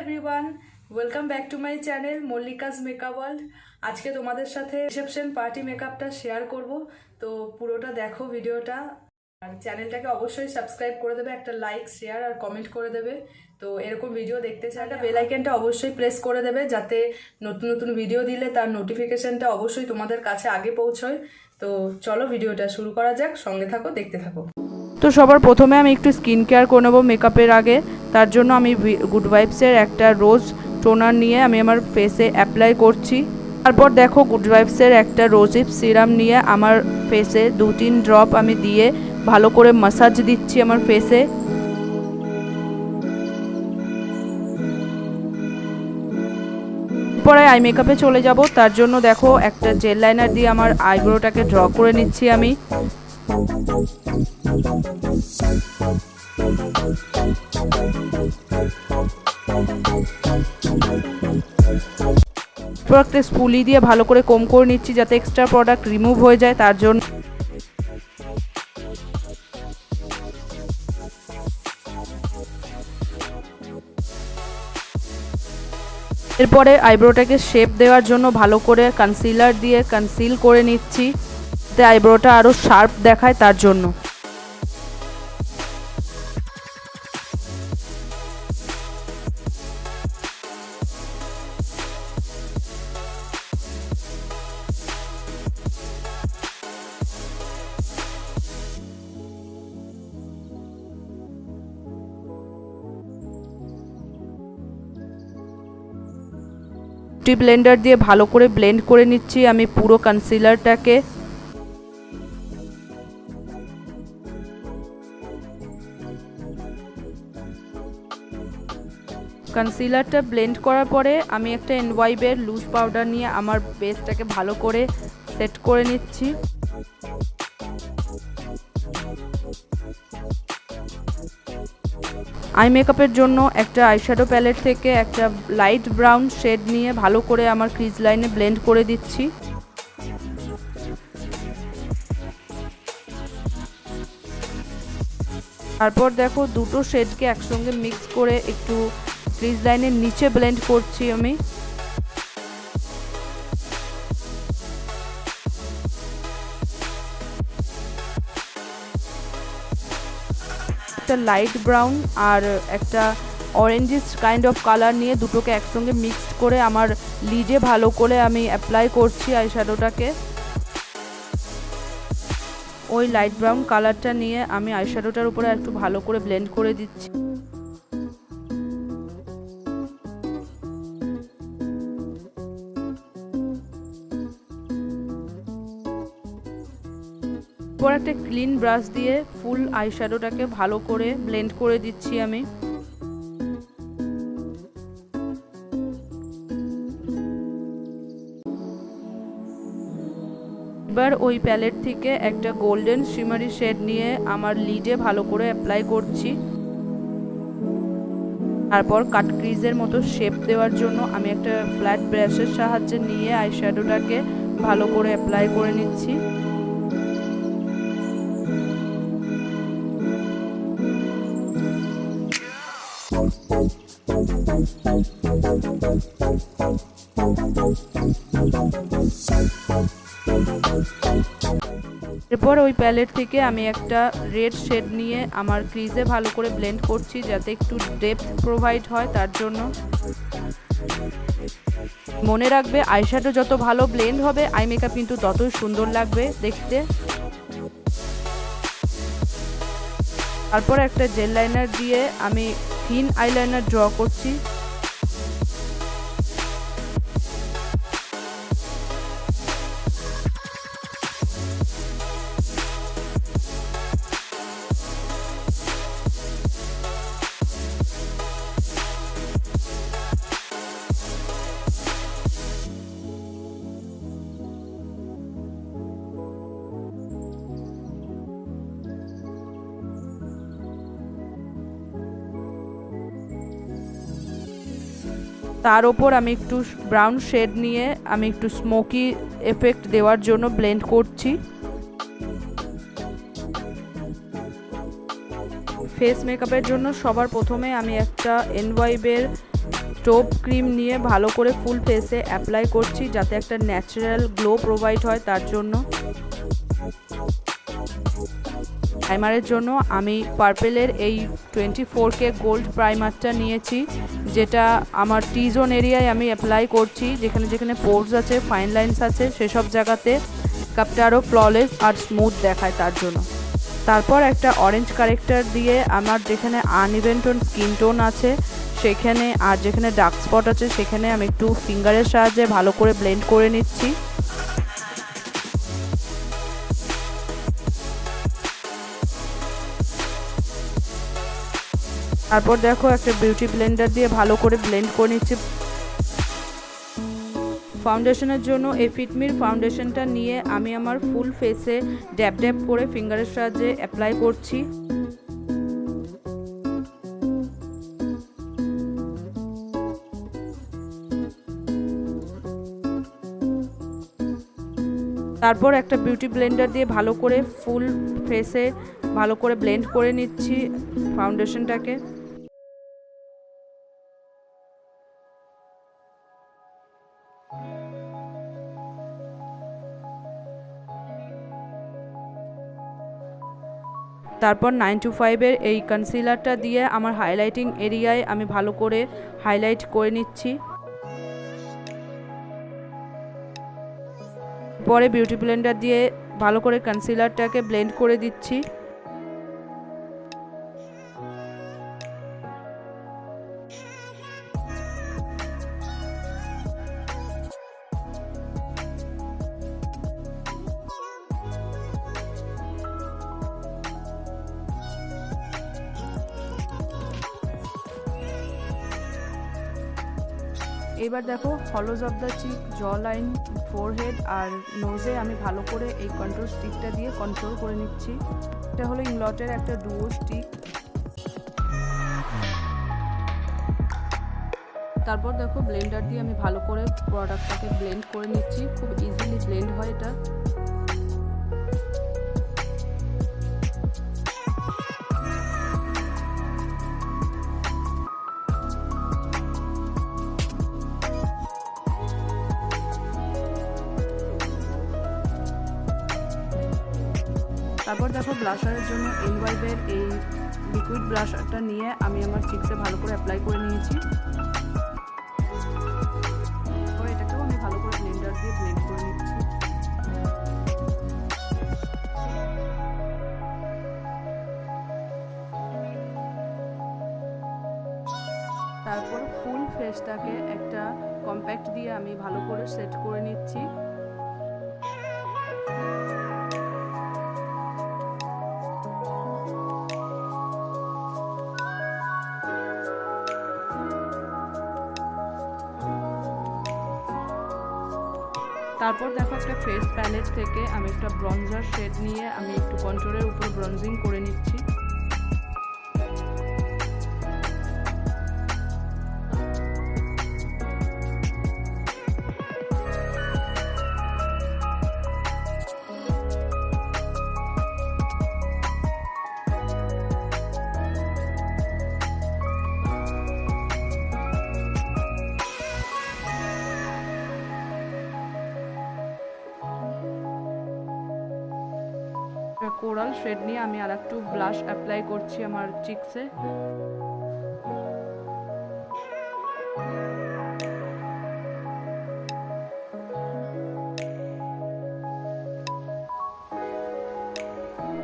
Everyone, welcome back to my channel Mallika's makeup world. আজকে তোমাদের সাথে রিসেপশন পার্টি মেকআপটা শেয়ার করব, তো পুরোটা দেখো ভিডিওটা। আর চ্যানেলটাকে অবশ্যই সাবস্ক্রাইব করে দেবে, একটা লাইক শেয়ার আর কমেন্ট করে দেবে। তো এরকম ভিডিও দেখতে চাইলে বেল আইকনটা অবশ্যই প্রেস করে দেবে, যাতে নতুন নতুন ভিডিও দিলে তার নোটিফিকেশনটা অবশ্যই তোমাদের কাছে আগে পৌঁছয়। তো চলো ভিডিওটা শুরু করা যাক, সঙ্গে থাকো, দেখতে থাকো। তো সবার প্রথমে আমি একটু স্কিন কেয়ার করে নেবো মেকআপের আগে। তার জন্য আমি গুড ভাইবসের একটা রোজ টোনার নিয়ে আমি আমার ফেসে অ্যাপ্লাই করছি। তারপর দেখো গুড ভাইবসের একটা রোজিপ সিরাম নিয়ে আমার ফেসে 2-3 ড্রপ আমি দিয়ে ভালো করে মাসাজ দিচ্ছি আমার ফেসে। পরে আই মেকআপে চলে যাব। তার জন্য দেখো একটা জেল লাইনার দিয়ে আমার আইব্রোটাকে ড্র করে নিচ্ছি আমি। একটা স্পুলি দিয়ে ভালো করে কম করে নিচ্ছি, যাতে এক্সট্রা প্রোডাক্ট রিমুভ হয়ে যায়, তার জন্য। এরপরে আইব্রোটাকে শেপ দেওয়ার জন্য ভালো করে কনসিলার দিয়ে কনসিল করে নিচ্ছি, যাতে আইব্রোটা আরো শার্প দেখায়, তার জন্য। ব্লেন্ডার দিয়ে ভালো করে ব্লেন্ড করে নিচ্ছি আমি পুরো কনসিলারটাকে। কনসিলারটা ব্লেন্ড করার পরে আমি একটা এনওয়াইবের লুজ পাউডার নিয়ে আমার বেসটাকে ভালো করে সেট করে নিচ্ছি। আই মেকআপের জন্য একটা আইশ্যাডো প্যালেট থেকে একটা লাইট ব্রাউন শেড নিয়ে ভালো করে আমার ক্রিজ লাইনে ব্লেন্ড করে দিচ্ছি। তারপর দেখো দুটো শেডকে একসঙ্গে মিক্স করে একটু ক্রিজ লাইনের নিচে ব্লেন্ড করছি আমি। একটা লাইট ব্রাউন আর একটা অরেঞ্জিস কাইন্ড অফ কালার নিয়ে দুটোকে একসঙ্গে মিক্সড করে আমার লিডে ভালো করে আমি অ্যাপ্লাই করছি আইশ্যাডোটাকে। ওই লাইট ব্রাউন কালারটা নিয়ে আমি আইশ্যাডোটার উপরে একটু ভালো করে ব্লেন্ড করে দিচ্ছি। পর একটা ক্লিন ব্রাশ দিয়ে ফুল আইশ্যাডোটাকে ভালো করে ব্লেন্ড করে দিচ্ছি আমি। এবার ওই প্যালেট থেকে একটা গোল্ডেন শিমারি শেড নিয়ে আমার লিডে ভালো করে অ্যাপ্লাই করছি। তারপর কাট ক্রিজের মতো শেপ দেওয়ার জন্য আমি একটা ফ্ল্যাট ব্রাশের সাহায্যে নিয়ে আইশ্যাডোটাকে ভালো করে অ্যাপ্লাই করে নিচ্ছি। এরপর ওই প্যালেট থেকে আমি একটা রেড শেড নিয়ে আমার ক্রিজে ভালো করে ব্লেন্ড করছি, যাতে একটু ডেপথ প্রোভাইড হয়, তার জন্য। মনে রাখবে আইশ্যাডো যত ভালো ব্লেন্ড হবে আই মেকআপ কিন্তু ততই সুন্দর লাগবে দেখতে। তারপর একটা জেল লাইনার দিয়ে আমি থিন আইলাইনার ড্র করছি। তার ওপর আমি একটু ব্রাউন শেড নিয়ে আমি একটু স্মোকি এফেক্ট দেওয়ার জন্য ব্লেন্ড করছি। ফেস মেকআপের জন্য সবার প্রথমে আমি একটা এনওয়াইবের স্টোভ ক্রিম নিয়ে ভালো করে ফুল ফেসে অ্যাপ্লাই করছি যাতে একটা ন্যাচারাল গ্লো প্রোভাইড হয় তার জন্য। প্রাইমারের জন্য আমি পার্পেলের এই 24K গোল্ড প্রাইমারটা নিয়েছি, যেটা আমার টি জোন এরিয়ায় আমি অ্যাপ্লাই করছি, যেখানে যেখানে পোর্স আছে, ফাইন লাইন্স আছে, সেসব জায়গাতে কাপটা আরও ফ্ললেস আর স্মুথ দেখায় তার জন্য। তারপর একটা অরেঞ্জ কারেক্টার দিয়ে আমার যেখানে আনইভেন টোন স্কিন টোন আছে সেখানে আর যেখানে ডার্ক স্পট আছে সেখানে আমি একটু ফিঙ্গারের সাহায্যে ভালো করে ব্লেন্ড করে নিচ্ছি। তারপর দেখো একটা বিউটি ব্লেন্ডার দিয়ে ভালো করে ব্লেন্ড করে নিচ্ছি। ফাউন্ডেশনের জন্য এই ফিটমির ফাউন্ডেশনটা নিয়ে আমি আমার ফুল ফেসে ড্যাব ড্যাব করে ফিঙ্গারের সাহায্যে অ্যাপ্লাই করছি। তারপর একটা বিউটি ব্লেন্ডার দিয়ে ভালো করে ফুল ফেসে ভালো করে ব্লেন্ড করে নিচ্ছি ফাউন্ডেশনটাকে। তারপর 925-এর এই কনসিলারটা দিয়ে আমার হাইলাইটিং এরিয়ায় আমি ভালো করে হাইলাইট করে নিচ্ছি। পরে বিউটি ব্লেন্ডার দিয়ে ভালো করে কনসিলারটাকে ব্লেন্ড করে দিচ্ছি। এবার দেখো হলোজ অফ দ্য চিক, জ লাইন, ফোরহেড আর নোজে আমি ভালো করে এই কন্ট্রোল স্টিকটা দিয়ে কন্ট্রোল করে নিচ্ছি। এটা হলো ইংলটের একটা ডুও স্টিক। তারপর দেখো ব্লেন্ডার দিয়ে আমি ভালো করে প্রোডাক্টটাকে ব্লেন্ড করে নিচ্ছি, খুব ইজিলি ব্লেন্ড হয় এটা। তারপর দেখো ব্লাশারের জন্য এনওয়াইভের এই লিকুইড ব্লাশারটা নিয়ে আমি আমার চিক্সে ভালো করে অ্যাপ্লাই করে নিয়েছি। পরে এটাকেও আমি ভালো করে ব্লেন্ডার দিয়ে ব্লেন্ড করে নিচ্ছি। তারপর ফুল ফেসটাকে একটা কম্প্যাক্ট দিয়ে আমি ভালো করে সেট করে নিচ্ছি। তারপর দেখো একটা ফেস প্যালেট থেকে আমি একটা ব্রঞ্জার শেড নিয়ে আমি একটু কন্ট্রোলের উপর ব্রঞ্জিং করে নিচ্ছি। কোরাল শেড নিয়ে আমি আর একটু ব্লাশ অ্যাপ্লাই করছি আমার চিক্সে।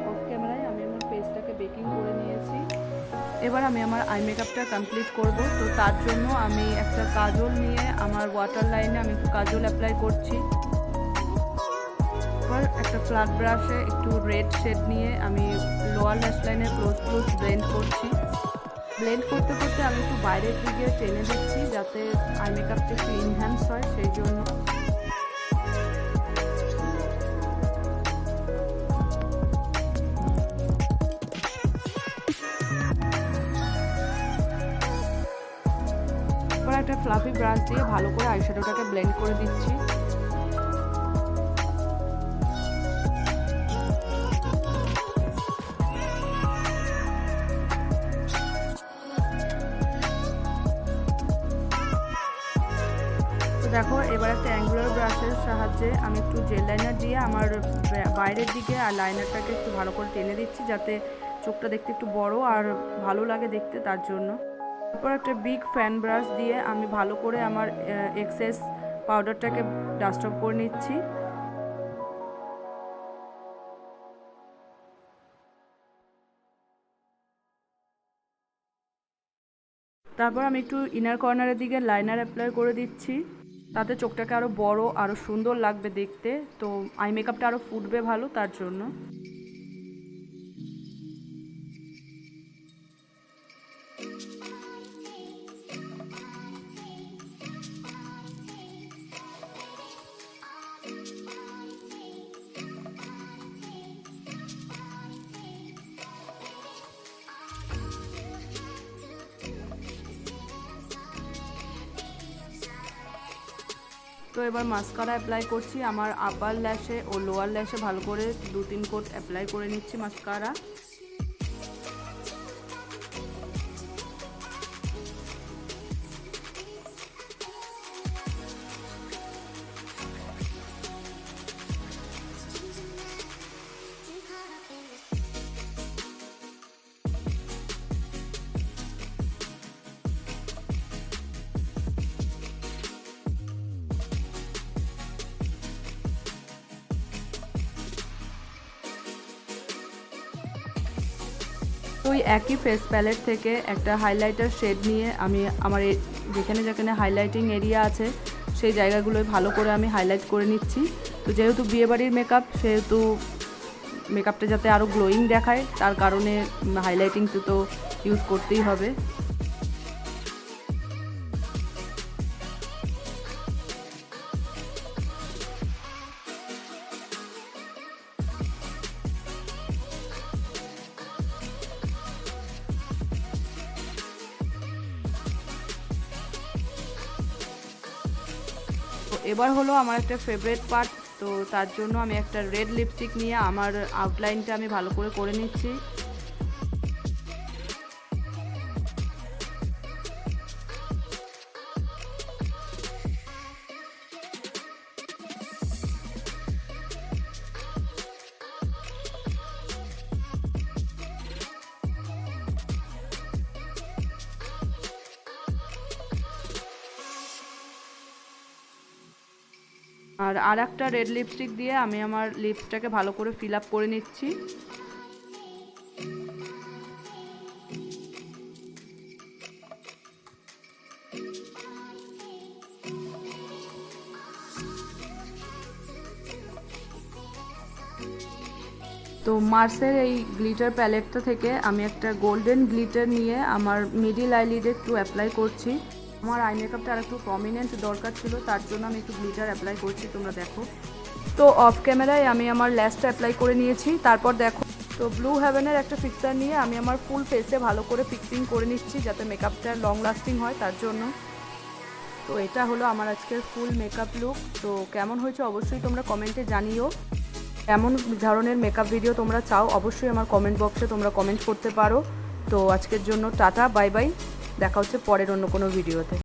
অফ ক্যামেরায় আমি আমার ফেসটাকে বেকিং করে নিয়েছি। এবার আমি আমার আই মেকআপটা কমপ্লিট করব। তো তার জন্য আমি একটা কাজল নিয়ে আমার ওয়াটার লাইনে আমি একটু কাজল অ্যাপ্লাই করছি। একটা ফ্ল্যাট ব্রাশে একটু রেড শেড নিয়ে আমি লোয়ার ল্যাশ লাইনে ক্লোজ ব্লেন্ড করছি। ব্লেন্ড করতে করতে আমি একটু বাইরের দিকে টেনে দিচ্ছি যাতে আই মেকআপটা একটু ইনহ্যান্স হয়, সেই জন্য। এবার একটা ফ্লাফি ব্রাশ দিয়ে ভালো করে আইশ্যাডোটাকে ব্লেন্ড করে দিচ্ছি। তো দেখো এবার একটা অ্যাঙ্গুলার ব্রাশের সাহায্যে আমি একটু জেল লাইনার দিয়ে আমার বাইরের দিকে আর লাইনারটাকে একটু ভালো করে টেনে দিচ্ছি, যাতে চোখটা দেখতে একটু বড় আর ভালো লাগে দেখতে, তার জন্য। তারপর একটা বিগ ফ্যান ব্রাশ দিয়ে আমি ভালো করে আমার এক্সেস পাউডারটাকে ডাস্ট অফ করে নিচ্ছি। তারপর আমি একটু ইনার কর্নারের দিকে লাইনার অ্যাপ্লাই করে দিচ্ছি, তাতে চোখটাকে আরও বড় আরও সুন্দর লাগবে দেখতে, তো আই মেকআপটা আরও ফুটবে ভালো, তার জন্য। তো এবার মাস্কারা অ্যাপ্লাই করছি আমার আপার ল্যাশে ও লোয়ার ল্যাশে, ভালো করে 2-3 কোট অ্যাপ্লাই করে নিচ্ছি মাস্কারা। তো ওই একই ফেস প্যালেট থেকে একটা হাইলাইটার শেড নিয়ে আমি আমার যেখানে যেখানে হাইলাইটিং এরিয়া আছে সেই জায়গাগুলোয় ভালো করে আমি হাইলাইট করে নিচ্ছি। তো যেহেতু বিয়েবাড়ির মেকআপ, সেহেতু মেকআপটা যাতে আরও গ্লোয়িং দেখায়, তার কারণে হাইলাইটিং তো ইউজ করতেই হবে। এবার হলো আমার একটা ফেভারিট পার্ট, তো তার জন্য আমি একটা রেড লিপস্টিক নিয়ে আমার আউটলাইনটা আমি ভালো করে নিচ্ছি। আর একটা রেড লিপস্টিক দিয়ে আমি আমার লিপসটাকে ভালো করে ফিল আপ করে নিচ্ছি। তো মার্সের এই গ্লিটার প্যালেটটা থেকে আমি একটা গোল্ডেন গ্লিটার নিয়ে আমার মিডিল আইলিডে একটু অ্যাপ্লাই করছি। আমার আই মেকআপটা আর একটু প্রমিনেন্ট দরকার ছিল, তার জন্য আমি একটু গ্লিটার অ্যাপ্লাই করছি, তোমরা দেখো। তো অফ ক্যামেরায় আমি আমার ল্যাশটা অ্যাপ্লাই করে নিয়েছি। তারপর দেখো, তো ব্লু হেভেনের একটা ফিক্সার নিয়ে আমি আমার ফুল ফেসে ভালো করে ফিক্সিং করে নিচ্ছি, যাতে মেকআপটা লং লাস্টিং হয়, তার জন্য। তো এটা হলো আমার আজকের ফুল মেকআপ লুক। তো কেমন হয়েছে অবশ্যই তোমরা কমেন্টে জানিও। এমন ধরনের মেকআপ ভিডিও তোমরা চাও অবশ্যই আমার কমেন্ট বক্সে তোমরা কমেন্ট করতে পারো। তো আজকের জন্য টাটা, বাই বাই, দেখা হচ্ছে পরের অন্য কোনো ভিডিওতে।